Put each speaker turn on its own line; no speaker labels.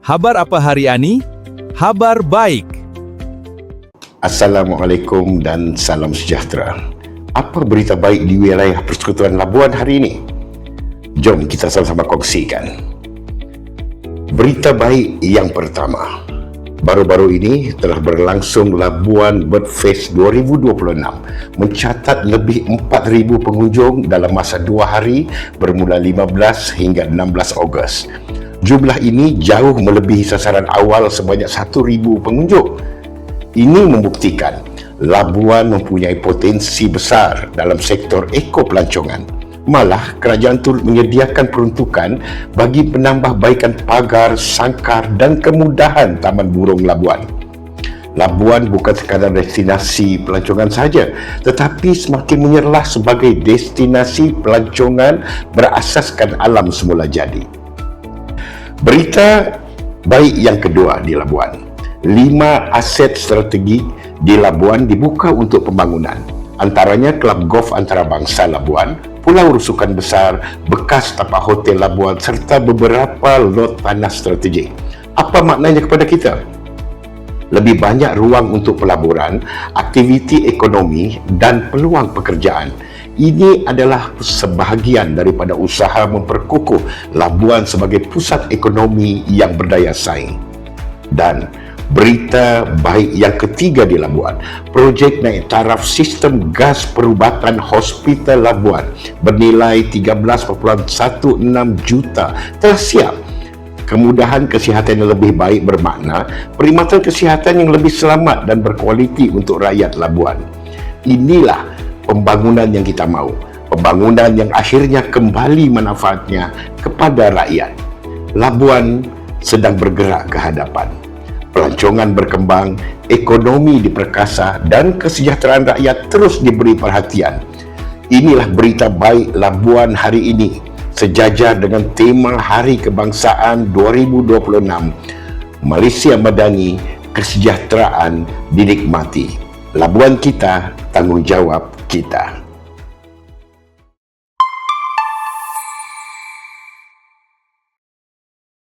Habar apa hari ini? Habar baik.
Assalamualaikum dan salam sejahtera. Apa berita baik di wilayah Persekutuan Labuan hari ini? Jom kita sama-sama kongsikan. Berita baik yang pertama. Baru-baru ini telah berlangsung Labuan Birdfest 2026 mencatat lebih 4,000 pengunjung dalam masa 2 hari bermula 15 hingga 16 Ogos. Jumlah ini jauh melebihi sasaran awal sebanyak 1,000 pengunjung. Ini membuktikan Labuan mempunyai potensi besar dalam sektor ekopelancongan. Malah, kerajaan turut menyediakan peruntukan bagi penambahbaikan pagar, sangkar dan kemudahan Taman Burung Labuan. Labuan bukan sekadar destinasi pelancongan saja, tetapi semakin menyerlah sebagai destinasi pelancongan berasaskan alam semula jadi. Berita baik yang kedua di Labuan. 5 aset strategi di Labuan dibuka untuk pembangunan. Antaranya Kelab Golf Antarabangsa Labuan, Pulau Rusukan Besar, bekas tapak hotel Labuan serta beberapa lot tanah strategik. Apa maknanya kepada kita? Lebih banyak ruang untuk pelaburan, aktiviti ekonomi dan peluang pekerjaan. Ini adalah sebahagian daripada usaha memperkukuh Labuan sebagai pusat ekonomi yang berdaya saing. Dan berita baik yang ketiga di Labuan, projek naik taraf sistem gas perubatan Hospital Labuan bernilai 13.16 juta telah siap. Kemudahan kesihatan yang lebih baik bermakna perkhidmatan kesihatan yang lebih selamat dan berkualiti untuk rakyat Labuan. Inilah pembangunan yang kita mahu, pembangunan yang akhirnya kembali manfaatnya kepada rakyat. Labuan sedang bergerak ke hadapan. Pelancongan berkembang, ekonomi diperkasa dan kesejahteraan rakyat terus diberi perhatian. Inilah berita baik Labuan hari ini, sejajar dengan tema Hari Kebangsaan 2026. Malaysia Madani, kesejahteraan dinikmati. Labuan kita, tanggungjawab kita.